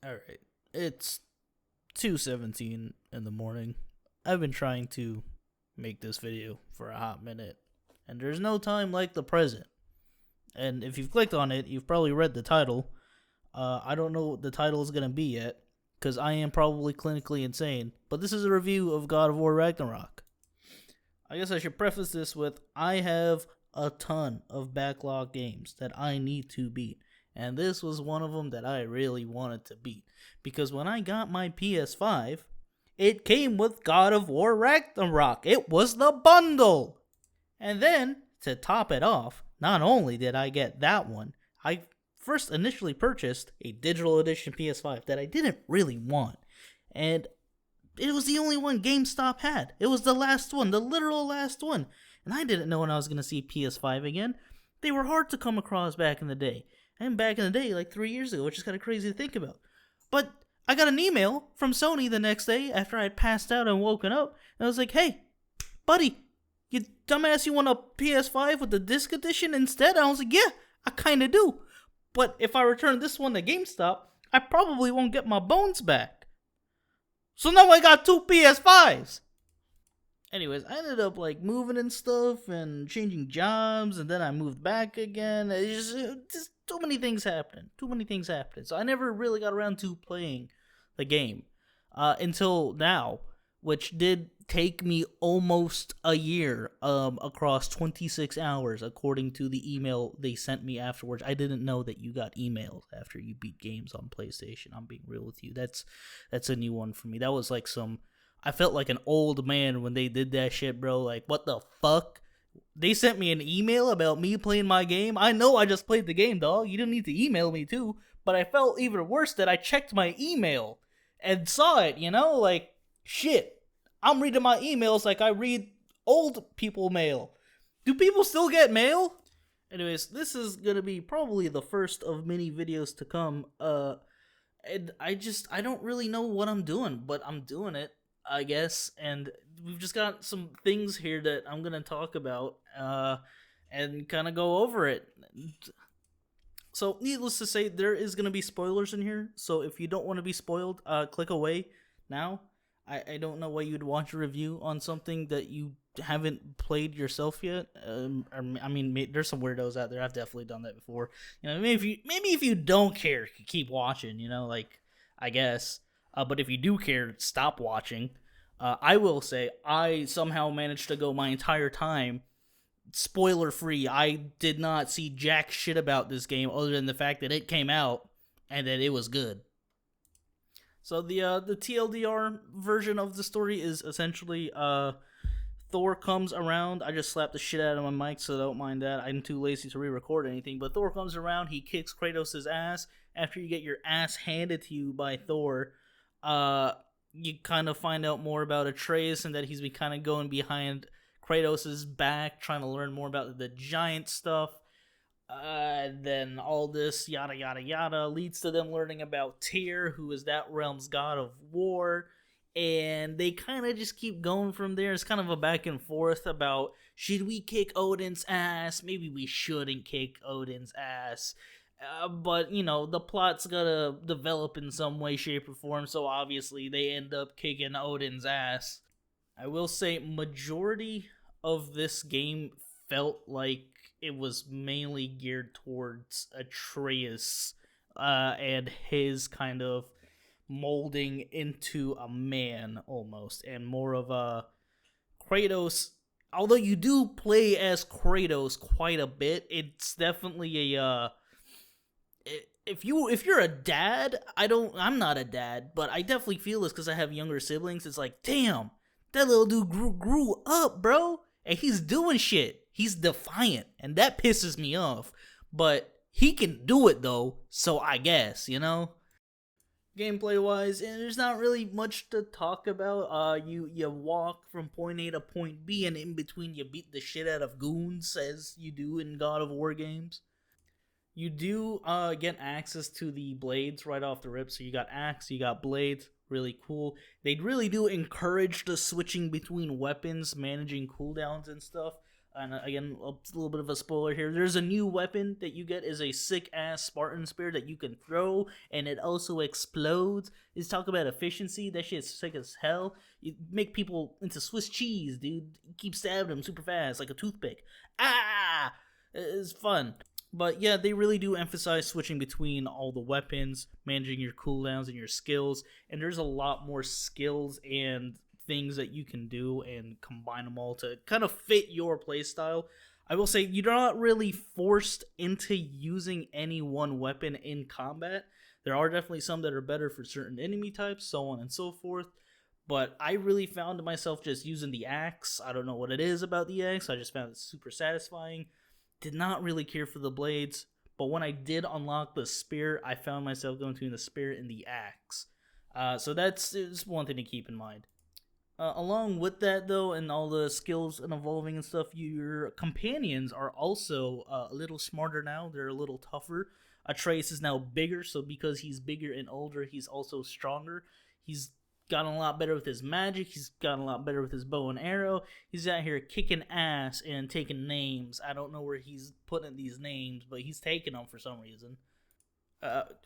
Alright, it's 2:17 in the morning. I've been trying to make this video for a hot minute, and there's no time like the present. And if you've clicked on it, you've probably read the title. I don't know what the title is going to be yet, because I am probably clinically insane, but this is a review of God of War Ragnarok. I guess I should preface this with, I have a ton of backlog games that I need to beat. And this was one of them that I really wanted to beat. Because when I got my PS5, it came with God of War Ragnarok. It was the bundle! And then, to top it off, not only did I get that one, I first initially purchased a digital edition PS5 that I didn't really want. And it was the only one GameStop had. It was the last one, the literal last one. And I didn't know when I was going to see PS5 again. They were hard to come across back in the day. And back in the day, like 3 years ago, which is kind of crazy to think about. But I got an email from Sony the next day after I had passed out and woken up. And I was like, hey, buddy, you dumbass, you want a PS5 with the disc edition instead? And I was like, yeah, I kind of do. But if I return this one to GameStop, I probably won't get my bones back. So now I got two PS5s. Anyways, I ended up like moving and stuff and changing jobs, and then I moved back again. It's just too many things happening. So I never really got around to playing the game until now, which did take me almost a year across 26 hours, according to the email they sent me afterwards. I didn't know that you got emails after you beat games on PlayStation. I'm being real with you. That's a new one for me. That was like I felt like an old man when they did that shit, bro. Like, what the fuck? They sent me an email about me playing my game. I know I just played the game, dog. You didn't need to email me too. But I felt even worse that I checked my email and saw it, you know? Like, shit. I'm reading my emails like I read old people mail. Do people still get mail? Anyways, this is gonna be probably the first of many videos to come. And I don't really know what I'm doing, but I'm doing it, I guess. And we've just got some things here that I'm gonna talk about, and kind of go over it. So, needless to say, there is gonna be spoilers in here. So if you don't want to be spoiled, click away now. I don't know why you'd watch a review on something that you haven't played yourself yet. I mean, there's some weirdos out there. I've definitely done that before. You know, maybe if you don't care, keep watching. You know, like, I guess. But if you do care, stop watching. I will say I somehow managed to go my entire time spoiler free. I did not see jack shit about this game other than the fact that it came out and that it was good. So the TLDR version of the story is essentially Thor comes around. I just slapped the shit out of my mic, so don't mind that. I'm too lazy to re-record anything. But Thor comes around. He kicks Kratos' ass. After you get your ass handed to you by Thor, you kind of find out more about Atreus and that he's been kind of going behind Kratos' back, trying to learn more about the giant stuff. Then all this yada yada yada leads to them learning about Tyr, who is that realm's god of war, and they kind of just keep going from there. It's kind of a back and forth about, should we kick Odin's ass? Maybe we shouldn't kick Odin's ass. But, you know, the plot's gotta develop in some way, shape, or form, so obviously they end up kicking Odin's ass. I will say, majority of this game felt like it was mainly geared towards Atreus and his kind of molding into a man, almost, and more of a Kratos. Although you do play as Kratos quite a bit, it's definitely a if you're a dad, I'm not a dad, but I definitely feel this because I have younger siblings. It's like, damn, that little dude grew up, bro, and he's doing shit. He's defiant, and that pisses me off. But he can do it though, so I guess, you know. Gameplay wise, and there's not really much to talk about. You walk from point A to point B, and in between you beat the shit out of goons, as you do in God of War games. You do get access to the blades right off the rip. So you got axe, you got blades, really cool. They really do encourage the switching between weapons, managing cooldowns and stuff. And again, a little bit of a spoiler here. There's a new weapon that you get is a sick ass Spartan spear that you can throw, and it also explodes. Let's talk about efficiency. That shit's sick as hell. You make people into Swiss cheese, dude. You keep stabbing them super fast like a toothpick. Ah, it's fun. But yeah, they really do emphasize switching between all the weapons, managing your cooldowns and your skills, and there's a lot more skills and things that you can do and combine them all to kind of fit your playstyle. I will say you're not really forced into using any one weapon in combat. There are definitely some that are better for certain enemy types, so on and so forth. But I really found myself just using the axe. I don't know what it is about the axe. I just found it super satisfying. Did not really care for the blades, but when I did unlock the spear, I found myself going between the spear and the axe. So that's one thing to keep in mind. Along with that, though, and all the skills and evolving and stuff, your companions are also a little smarter now. They're a little tougher. Atreus is now bigger, so because he's bigger and older, he's also stronger. He's gotten a lot better with his magic. He's gotten a lot better with his bow and arrow. He's out here kicking ass and taking names. I don't know where he's putting these names, but he's taking them for some reason.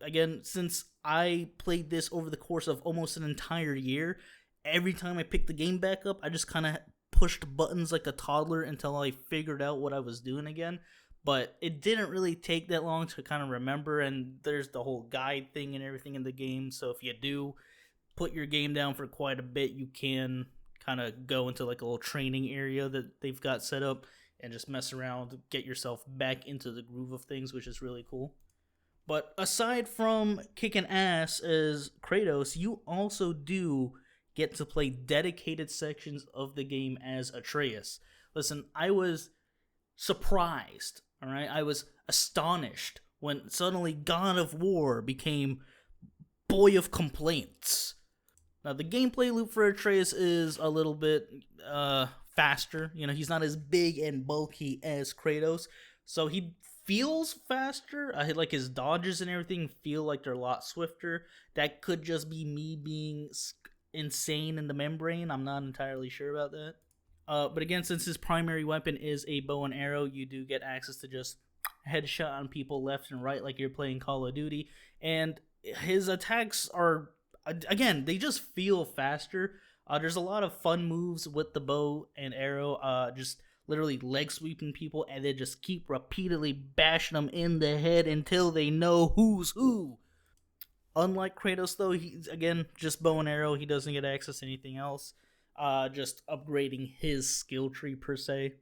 Again, since I played this over the course of almost an entire year, every time I picked the game back up, I just kind of pushed buttons like a toddler until I figured out what I was doing again. But it didn't really take that long to kind of remember, and there's the whole guide thing and everything in the game, so if you do put your game down for quite a bit, you can kind of go into like a little training area that they've got set up and just mess around, get yourself back into the groove of things, which is really cool. But aside from kicking ass as Kratos, you also do get to play dedicated sections of the game as Atreus. Listen, I was surprised, all right? I was astonished when suddenly God of War became Boy of Complaints. Now, the gameplay loop for Atreus is a little bit faster. You know, he's not as big and bulky as Kratos, so he feels faster. Like his dodges and everything feel like they're a lot swifter. That could just be me being insane in the membrane. I'm not entirely sure about that. But again, since his primary weapon is a bow and arrow, you do get access to just headshot on people left and right like you're playing Call of Duty. And his attacks are, again, they just feel faster. There's a lot of fun moves with the bow and arrow, just literally leg sweeping people and then just keep repeatedly bashing them in the head until they know who's who. Unlike Kratos, though, he's, again, just bow and arrow. He doesn't get access to anything else. Just upgrading his skill tree, per se.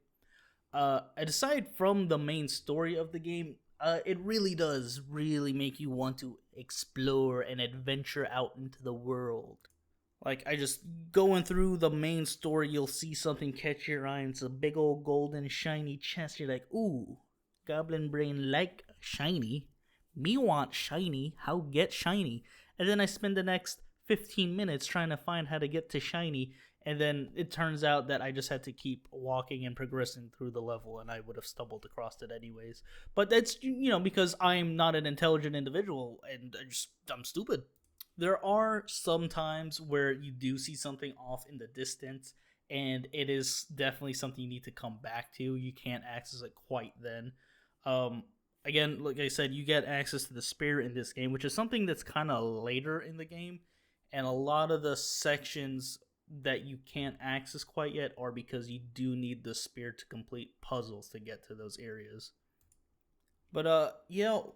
Aside from the main story of the game, it really does really make you want to explore and adventure out into the world. Like, I just going through the main story, you'll see something catch your eye, and it's a big old golden shiny chest. You're like, ooh, goblin brain like shiny. Me want shiny, how get shiny? And then I spend the next 15 minutes trying to find how to get to shiny, and then it turns out that I just had to keep walking and progressing through the level, and I would have stumbled across it anyways. But that's, you know, because I'm not an intelligent individual, and I'm stupid. There are some times where you do see something off in the distance, and it is definitely something you need to come back to. You can't access it quite then. Again, like I said, you get access to the spear in this game, which is something that's kind of later in the game, and a lot of the sections that you can't access quite yet are because you do need the spear to complete puzzles to get to those areas. But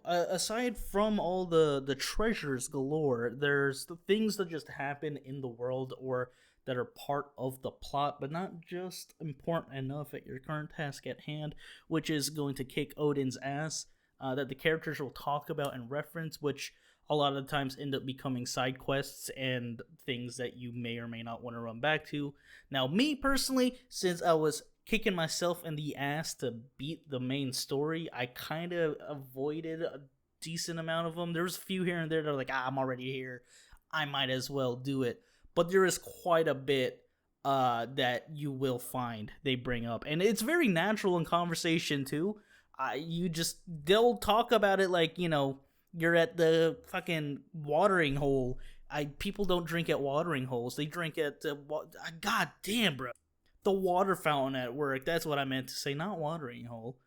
aside from all the treasures galore, there's the things that just happen in the world or that are part of the plot, but not just important enough at your current task at hand, which is going to kick Odin's ass, that the characters will talk about and reference, which a lot of the times end up becoming side quests and things that you may or may not want to run back to. Now, me personally, since I was kicking myself in the ass to beat the main story, I kind of avoided a decent amount of them. There was a few here and there that are like, I'm already here, I might as well do it. But there is quite a bit that you will find they bring up, and it's very natural in conversation too. They'll talk about it like, you know, you're at the fucking watering hole. People don't drink at watering holes. They drink at God damn, bro. The water fountain at work. That's what I meant to say, not watering hole.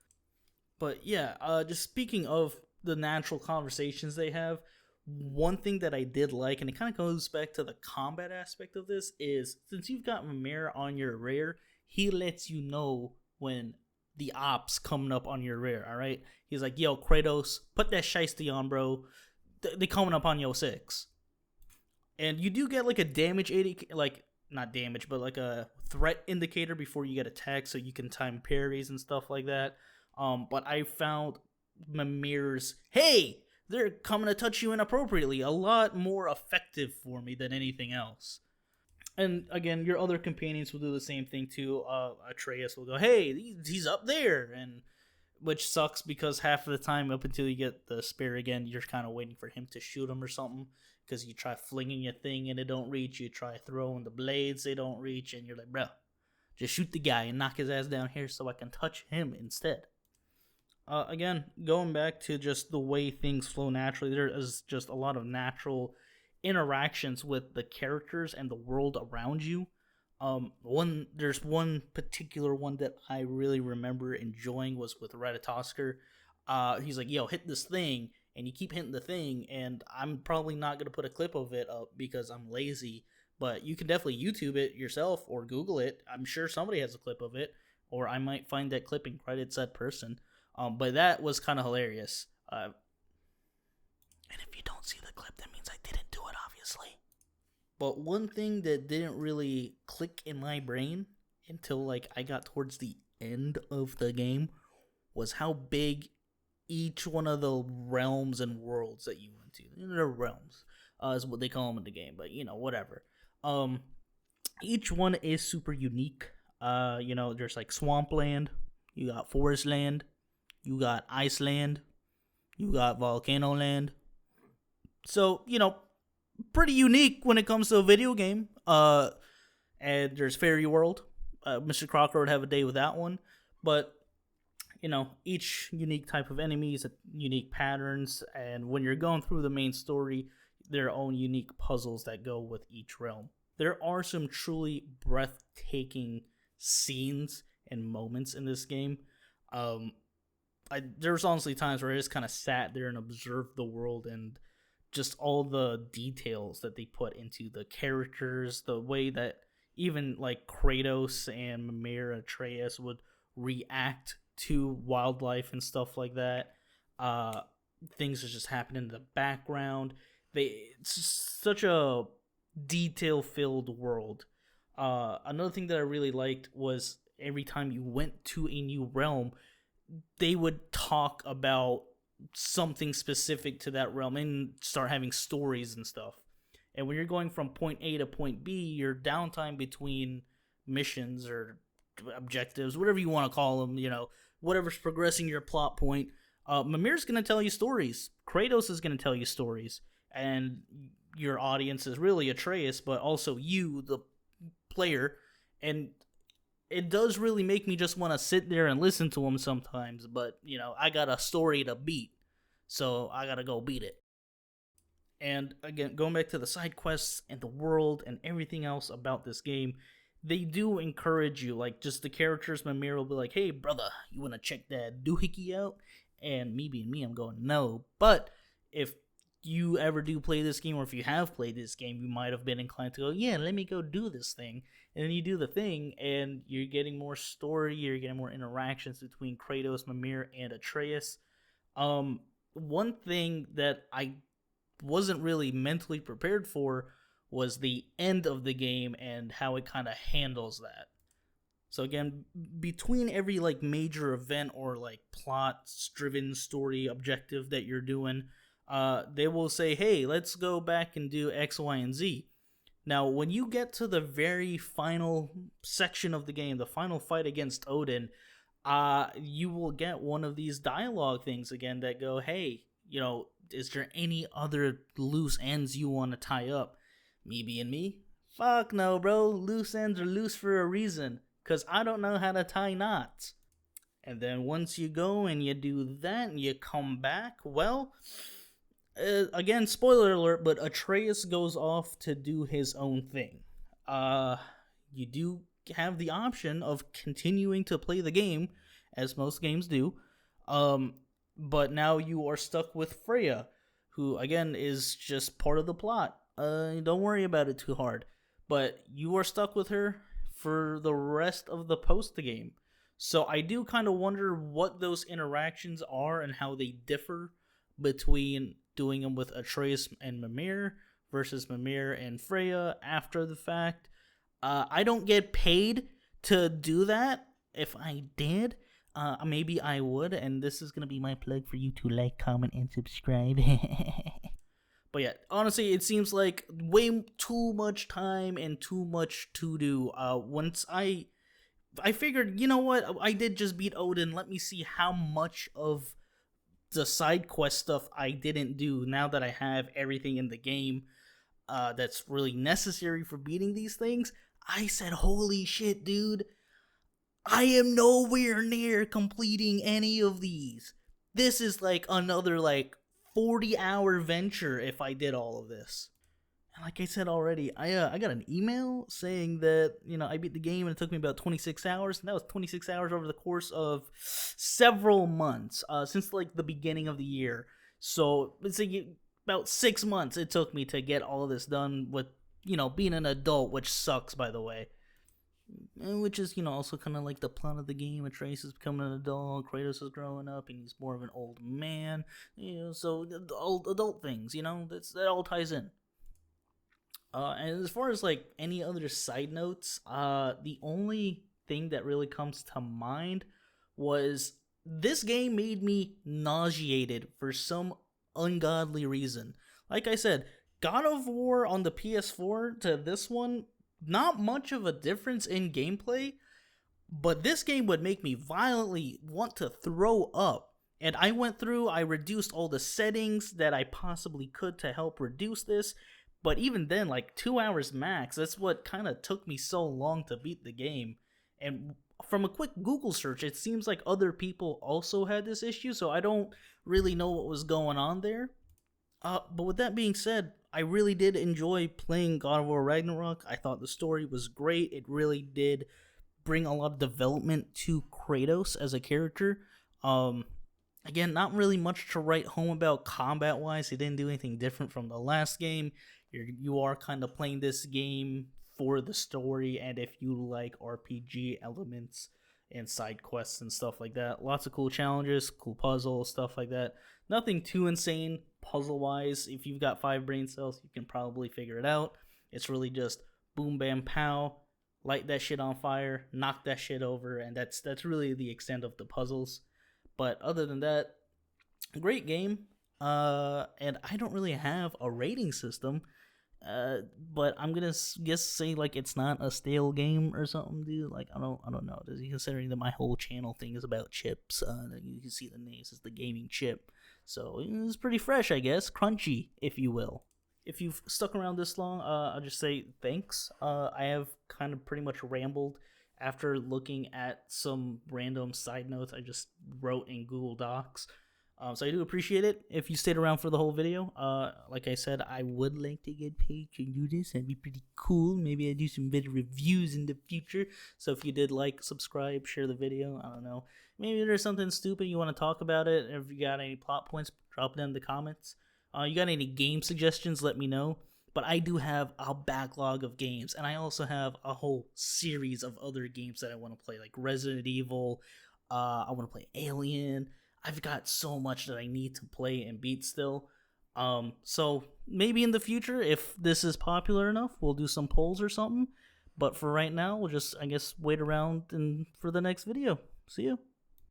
But yeah, just speaking of the natural conversations they have, one thing that I did like, and it kind of goes back to the combat aspect of this, is since you've got Mimir on your rear, he lets you know when the ops coming up on your rear. All right, he's like, "Yo, Kratos, put that shiesty on, bro. They coming up on your six." And you do get like a damage like not damage, but like a threat indicator before you get attacked, so you can time parries and stuff like that. But I found Mimir's "Hey, they're coming to touch you inappropriately" a lot more effective for me than anything else. And again, your other companions will do the same thing too. Atreus will go, "Hey, he's up there," and which sucks because half of the time, up until you get the spear again, you're kind of waiting for him to shoot him or something. Because you try flinging your thing and it don't reach. You try throwing the blades, they don't reach, and you're like, "Bro, just shoot the guy and knock his ass down here so I can touch him instead." Again, going back to just the way things flow naturally, there is just a lot of natural interactions with the characters and the world around you. There's one particular one that I really remember enjoying was with Ratatosker. He's like, "Yo, hit this thing," and you keep hitting the thing, and I'm probably not gonna put a clip of it up because I'm lazy. But you can definitely YouTube it yourself or Google it. I'm sure somebody has a clip of it, or I might find that clip and credit said person. But that was kind of hilarious. And if you don't see the clip, that means I didn't do it, obviously. But one thing that didn't really click in my brain until like I got towards the end of the game was how big each one of the realms and worlds that you went to. They're realms, is what they call them in the game, but whatever. Each one is super unique. There's like Swampland, you got Forest Land, you got Iceland, you got Volcano Land. So, pretty unique when it comes to a video game. And there's Fairy World. Mr. Crocker would have a day with that one. But, each unique type of enemies, unique patterns. And when you're going through the main story, there are own unique puzzles that go with each realm. There are some truly breathtaking scenes and moments in this game. There's honestly times where I just kind of sat there and observed the world and just all the details that they put into the characters, the way that even like Kratos and Mimir and Atreus would react to wildlife and stuff like that. Things that just happen in the background. It's such a detail-filled world. Another thing that I really liked was every time you went to a new realm, they would talk about something specific to that realm and start having stories and stuff. And when you're going from point A to point B, your downtime between missions or objectives, whatever you want to call them, whatever's progressing your plot point, Mimir's going to tell you stories. Kratos is going to tell you stories. And your audience is really Atreus, but also you, the player. And it does really make me just want to sit there and listen to him sometimes. But, I got a story to beat, so I got to go beat it. And again, going back to the side quests and the world and everything else about this game, they do encourage you. Like, just the characters, Mimir will be like, "Hey, brother, you want to check that doohickey out?" And me being me, I'm going, "No." But if you ever do play this game, or if you have played this game, you might have been inclined to go, "Yeah, let me go do this thing." And then you do the thing, and you're getting more story, you're getting more interactions between Kratos, Mimir, and Atreus. One thing that I wasn't really mentally prepared for was the end of the game and how it kind of handles that. So again, between every like major event or like plot-driven story objective that you're doing, they will say, "Hey, let's go back and do X, Y, and Z." Now, when you get to the very final section of the game, the final fight against Odin, you will get one of these dialogue things again that go, "Hey, is there any other loose ends you want to tie up?" Me being me, fuck no, bro. Loose ends are loose for a reason, because I don't know how to tie knots. And then once you go and you do that and you come back, well, again, spoiler alert, but Atreus goes off to do his own thing. You do have the option of continuing to play the game, as most games do. But now you are stuck with Freya, who again is just part of the plot. Don't worry about it too hard. But you are stuck with her for the rest of the post game. So I do kind of wonder what those interactions are and how they differ between doing them with Atreus and Mimir versus Mimir and Freya after the fact. I don't get paid to do that. If I did, maybe I would, and this is gonna be my plug for you to like, comment, and subscribe. But yeah, honestly, it seems like way too much time and too much to do. Once I figured, you know what, I did just beat Odin. Let me see how much of the side quest stuff I didn't do now that I have everything in the game that's really necessary for beating these things. I said, holy shit, dude. I am nowhere near completing any of these. This is like another 40-hour venture if I did all of this. And like I said already, I got an email saying that, I beat the game and it took me about 26 hours. And that was 26 hours over the course of several months, since the beginning of the year. So let's say about 6 months it took me to get all of this done with, being an adult, which sucks, by the way. And which is, also kind of like the plot of the game. Atreus is becoming an adult, Kratos is growing up, and he's more of an old man. So the old adult things, that all ties in. And as far as any other side notes, the only thing that really comes to mind was this game made me nauseated for some ungodly reason. Like I said, God of War on the PS4 to this one, not much of a difference in gameplay, but this game would make me violently want to throw up. And I went through, I reduced all the settings that I possibly could to help reduce this. But even then, 2 hours max, that's what kind of took me so long to beat the game. And from a quick Google search, it seems like other people also had this issue, so I don't really know what was going on there. But with that being said, I really did enjoy playing God of War Ragnarok. I thought the story was great. It really did bring a lot of development to Kratos as a character. Again, not really much to write home about combat-wise. He didn't do anything different from the last game. You are kind of playing this game for the story, and if you like RPG elements and side quests and stuff like that. Lots of cool challenges, cool puzzles, stuff like that. Nothing too insane puzzle-wise. If you've got 5 brain cells, you can probably figure it out. It's really just boom, bam, pow, light that shit on fire, knock that shit over, and that's really the extent of the puzzles. But other than that, great game. And I don't really have a rating system. But I'm gonna say it's not a stale game or something, dude. I don't know. Considering that my whole channel thing is about chips, you can see the names is the gaming chip, so it's pretty fresh, I guess, crunchy, if you will. If you've stuck around this long, I'll just say thanks. I have kind of pretty much rambled after looking at some random side notes I just wrote in Google Docs. So I do appreciate it if you stayed around for the whole video. Like I said, I would like to get paid to do this. That'd be pretty cool. Maybe I'd do some better reviews in the future. So if you did subscribe, share the video. I don't know. Maybe there's something stupid you want to talk about it. If you got any plot points, drop it in the comments. You got any game suggestions, let me know. But I do have a backlog of games. And I also have a whole series of other games that I want to play. Like Resident Evil. I want to play Alien. I've got so much that I need to play and beat still. So maybe in the future, if this is popular enough, we'll do some polls or something. But for right now, we'll just, I guess, wait around for the next video. See you.